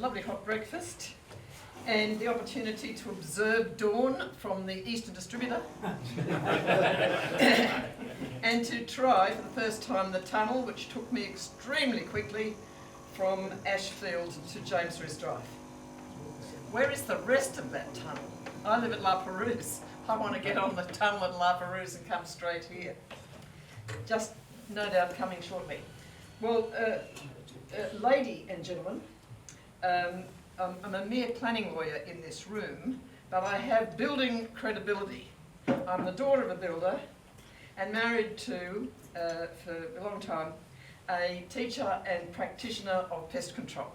lovely hot breakfast and the opportunity to observe dawn from the Eastern Distributor and to try for the first time the tunnel, which took me extremely quickly from Ashfield to James Riis Drive. Where is the rest of that tunnel? I live at La Perouse. I want to get on the tunnel at La Perouse and come straight here. Just no doubt coming shortly. Well, lady and gentlemen, I'm a mere planning lawyer in this room, but I have building credibility. I'm the daughter of a builder and married to, for a long time, a teacher and practitioner of pest control.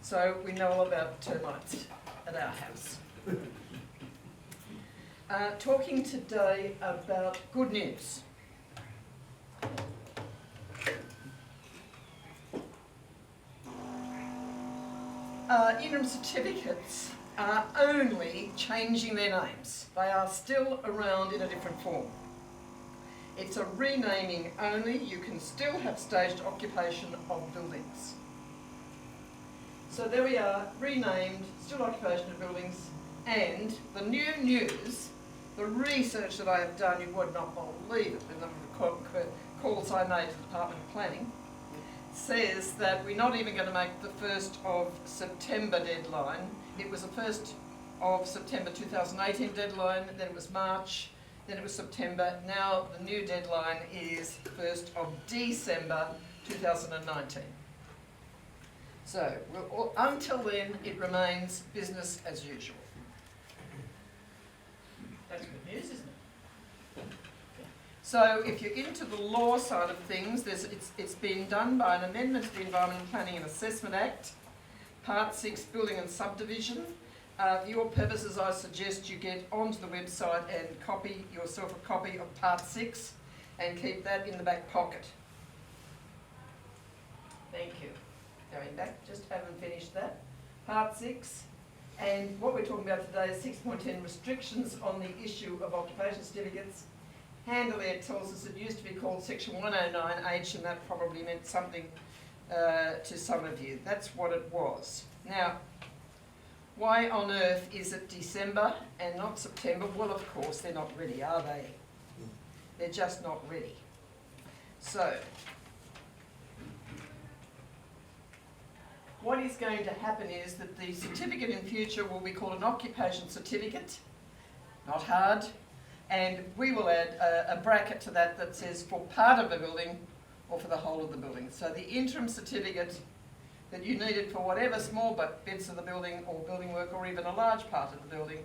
So we know all about termites at our house. Talking today about good news. Interim certificates are only changing their names. They are still around in a different form. It's a renaming only. You can still have staged occupation of buildings. So there we are, renamed, still occupation of buildings, and the new news, the research that I have done, you would not believe it, the number of calls I made to the Department of Planning, says that we're not even going to make the 1st of September deadline. It was the 1st of September 2018 deadline, then it was March, then it was September. Now the new deadline is 1st of December 2019. So until then, it remains business as usual. That's good news, isn't it? So if you're into the law side of things, it's been done by an amendment to the Environmental Planning and Assessment Act, Part 6, Building and Subdivision. For your purposes, I suggest you get onto the website and copy yourself a copy of Part 6 and keep that in the back pocket. Thank you. Going back, just haven't finished that. Part 6. And what we're talking about today is 6.10, restrictions on the issue of occupation certificates. Handily, it tells us it used to be called Section 109H, and that probably meant something to some of you. That's what it was. Now, why on earth is it December and not September? Well, of course, they're not ready, are they? They're just not ready. So, what is going to happen is that the certificate in future will be called an occupation certificate, not hard, and we will add a bracket to that that says for part of a building or for the whole of the building. So the interim certificate that you needed for whatever small bits of the building or building work or even a large part of the building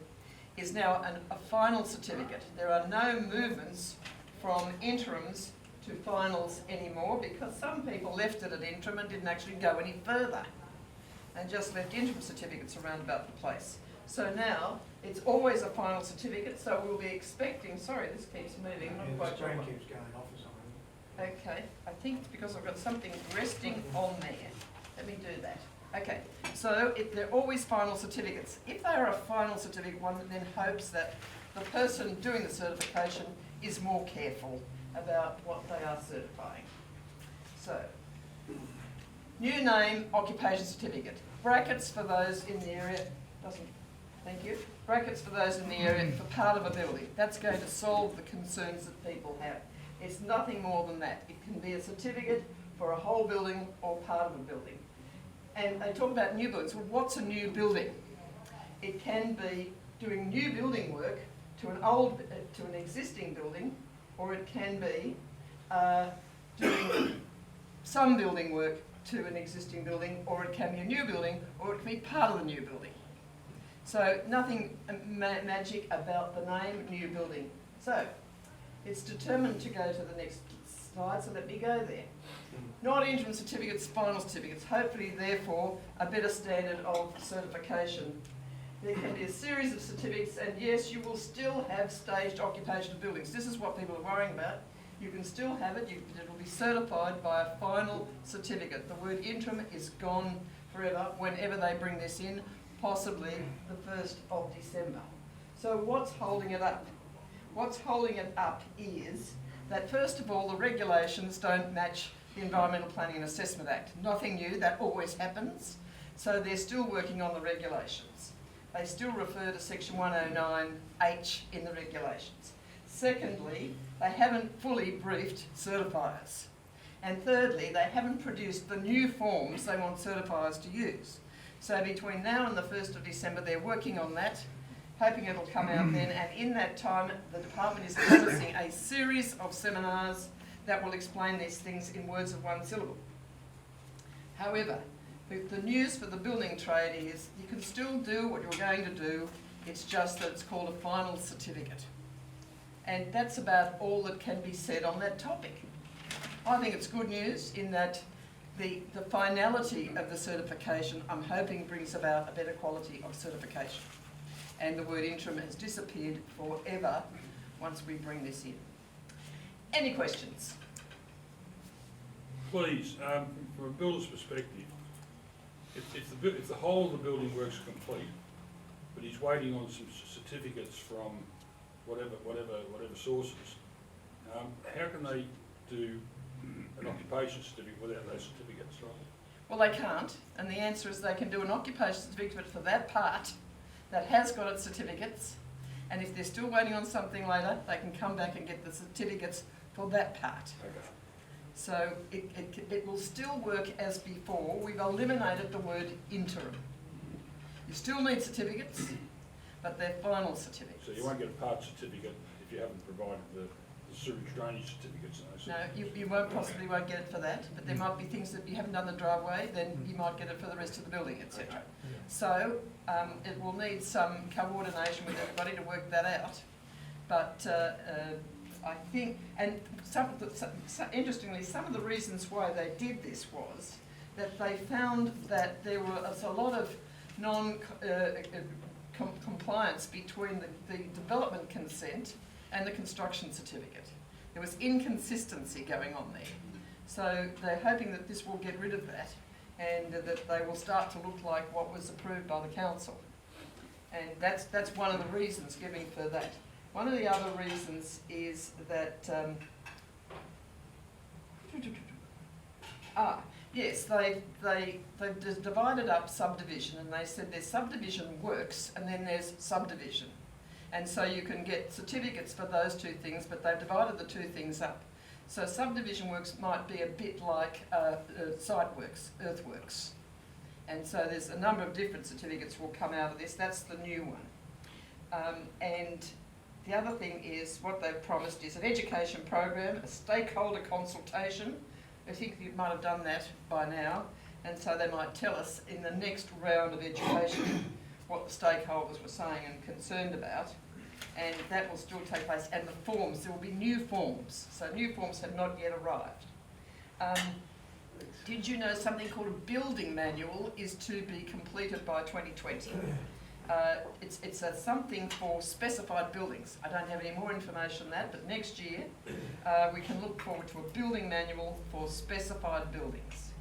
is now a final certificate. There are no movements from interims to finals anymore because some people left it at interim and didn't actually go any further and just left interim certificates around about the place. So now it's always a final certificate, so we'll be expecting, sorry, this keeps moving, not quite sure. The screen keeps going off or something. Okay, I think it's because I've got something resting on there. Let me do that. Okay, so they're always final certificates. If they are a final certificate, one then hopes that the person doing the certification is more careful about what they are certifying. So, new name, occupation certificate. Brackets for those in the area, thank you. Brackets for those in the area for part of a building. That's going to solve the concerns that people have. It's nothing more than that. It can be a certificate for a whole building or part of a building. And they talk about new buildings. Well, what's a new building? It can be doing new building work to an existing building, or it can be doing some building work to an existing building, or it can be a new building, or it can be part of the new building. So nothing magic about the name new building. So it's determined to go to the next slide, so let me go there. Not interim certificates, final certificates. Hopefully, therefore, a better standard of certification. There can be a series of certificates, and yes, you will still have staged occupation of buildings. This is what people are worrying about. You can still have it, it will be certified by a final certificate. The word interim is gone forever whenever they bring this in, possibly the 1st of December. So what's holding it up? What's holding it up is that first of all the regulations don't match the Environmental Planning and Assessment Act. Nothing new, that always happens. So they're still working on the regulations. They still refer to section 109H in the regulations. Secondly, they haven't fully briefed certifiers. And thirdly, they haven't produced the new forms they want certifiers to use. So between now and the 1st of December, they're working on that, hoping it'll come out then, and in that time, the department is promising a series of seminars that will explain these things in words of one syllable. However, the news for the building trade is you can still do what you're going to do, it's just that it's called a final certificate. And that's about all that can be said on that topic. I think it's good news in that the finality of the certification, I'm hoping, brings about a better quality of certification. And the word interim has disappeared forever once we bring this in. Any questions? Please, from a builder's perspective, if the whole of the building work's complete, but he's waiting on some certificates from whatever sources, how can they do an occupation certificate without those certificates, right? Well, they can't, and the answer is they can do an occupation certificate for that part that has got its certificates, and if they're still waiting on something later, they can come back and get the certificates for that part. Okay. So it will still work as before. We've eliminated the word interim. You still need certificates, but they're final certificates. So you won't get a part certificate if you haven't provided the sewage drainage certificates and those No, certificates. you won't get it for that, but there might be things that you haven't done the driveway, then you might get it for the rest of the building, etc. Okay. So it will need some coordination with everybody to work that out. But I think, and interestingly, some of the reasons why they did this was that they found that there was a lot of compliance between the development consent and the construction certificate. There was inconsistency going on there. So they're hoping that this will get rid of that and that they will start to look like what was approved by the council. And that's one of the reasons given for that. One of the other reasons is that, yes, they've divided up subdivision, and they said there's subdivision works and then there's subdivision. And so you can get certificates for those two things, but they've divided the two things up. So subdivision works might be a bit like site works, earthworks. And so there's a number of different certificates will come out of this. That's the new one. And the other thing is what they've promised is an education program, a stakeholder consultation. I think you might have done that by now. And so they might tell us in the next round of education what the stakeholders were saying and concerned about. And that will still take place. And the forms, there will be new forms. So new forms have not yet arrived. Did you know something called a building manual is to be completed by 2020? It's something for specified buildings. I don't have any more information on that, but next year we can look forward to a building manual for specified buildings.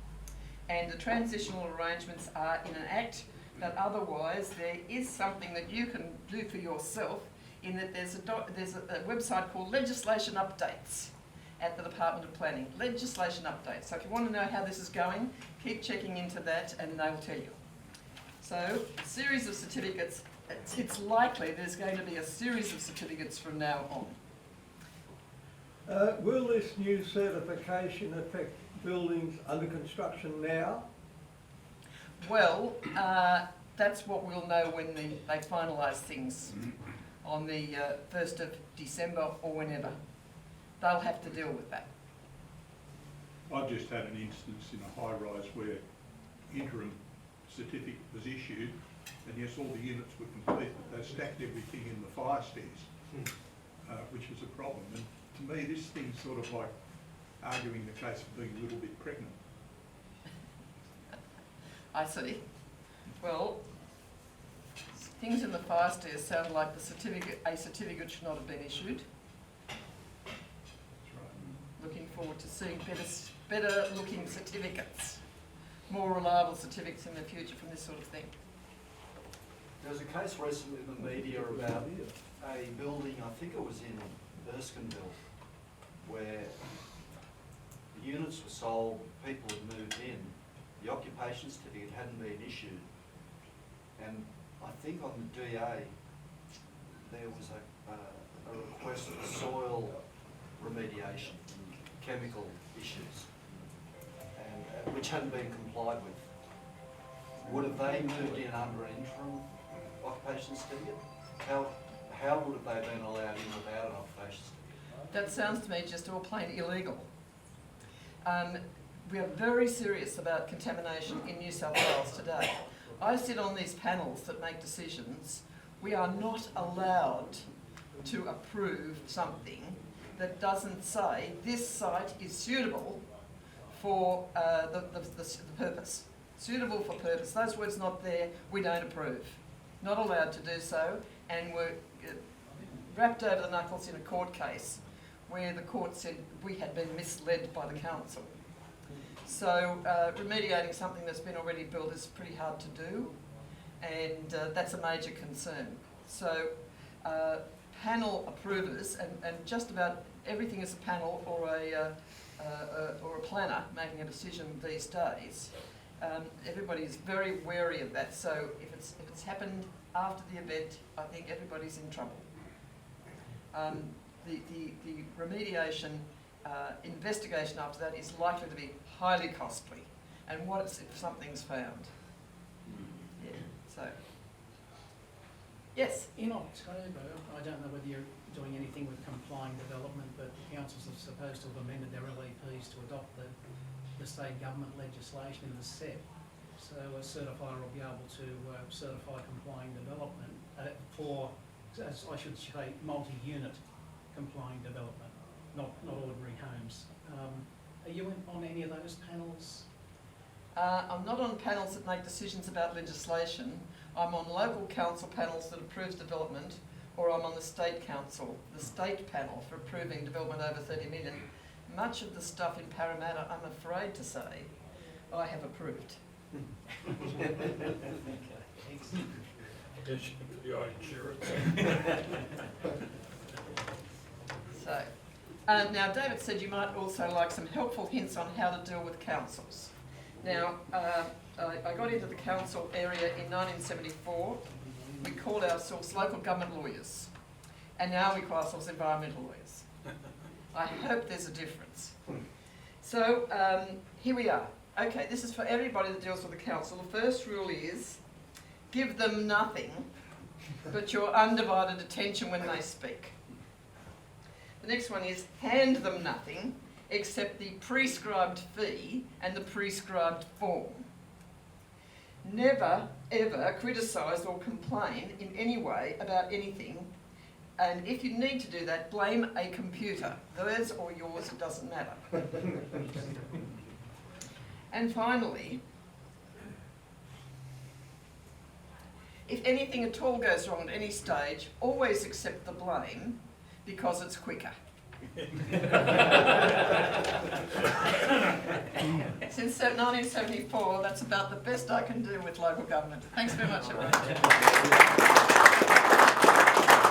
And the transitional arrangements are in an act, but otherwise there is something that you can do for yourself in that there's a website called Legislation Updates at the Department of Planning. Legislation Updates. So if you want to know how this is going, keep checking into that and they will tell you. So, a series of certificates. It's likely there's going to be a series of certificates from now on. Will this new certification affect buildings under construction now? Well, that's what we'll know when they finalise things on the 1st of December or whenever. They'll have to deal with that. I've just had an instance in a high-rise where interim certificate was issued, and yes, all the units were complete, but they stacked everything in the fire stairs, which was a problem. And to me, this thing's sort of like arguing the case of being a little bit pregnant. I see. Well, things in the fire stairs sound like a certificate should not have been issued. That's right. Looking forward to seeing better looking certificates, more reliable certificates in the future from this sort of thing. There was a case recently in the media about a building, I think it was in Erskineville, where the units were sold, people had moved in, the occupation certificate hadn't been issued. And I think on the DA, there was a request for soil remediation, chemical issues, and which hadn't been complied with. Would have they moved in under an interim occupation certificate? How would have they been allowed in without an occupation certificate? That sounds to me just all plain illegal. We are very serious about contamination in New South Wales today. I sit on these panels that make decisions. We are not allowed to approve something that doesn't say this site is suitable for the purpose. Suitable for purpose. Those words not there, we don't approve. Not allowed to do so, and we're wrapped over the knuckles in a court case where the court said we had been misled by the council. So remediating something that's been already built is pretty hard to do, and that's a major concern. So panel approvers, and just about everything is a panel or a planner making a decision these days. Everybody is very wary of that. So if it's happened after the event, I think everybody's in trouble. The remediation investigation after that is likely to be highly costly. And what if something's found? Yeah. So yes. In October, I don't know whether you're doing anything with complying development, but councils are supposed to have amended their LEPs to adopt the state government legislation in the SEP. So a certifier will be able to certify complying development for, as I should say, multi-unit complying development, not ordinary homes. Are you on any of those panels? I'm not on panels that make decisions about legislation. I'm on local council panels that approves development, or I'm on the state council, the state panel for approving development over 30 million. Much of the stuff in Parramatta, I'm afraid to say, I have approved. So, now David said you might also like some helpful hints on how to deal with councils. Now, I got into the council area in 1974. We called ourselves local government lawyers, and now we call ourselves environmental lawyers. I hope there's a difference. So here we are. Okay, this is for everybody that deals with the council. The first rule is give them nothing but your undivided attention when they speak. The next one is hand them nothing except the prescribed fee and the prescribed form. Never, ever criticise or complain in any way about anything, and if you need to do that, blame a computer. Theirs or yours, it doesn't matter. And finally, if anything at all goes wrong at any stage, always accept the blame because it's quicker. Since 1974, that's about the best I can do with local government. Thanks very much, everyone.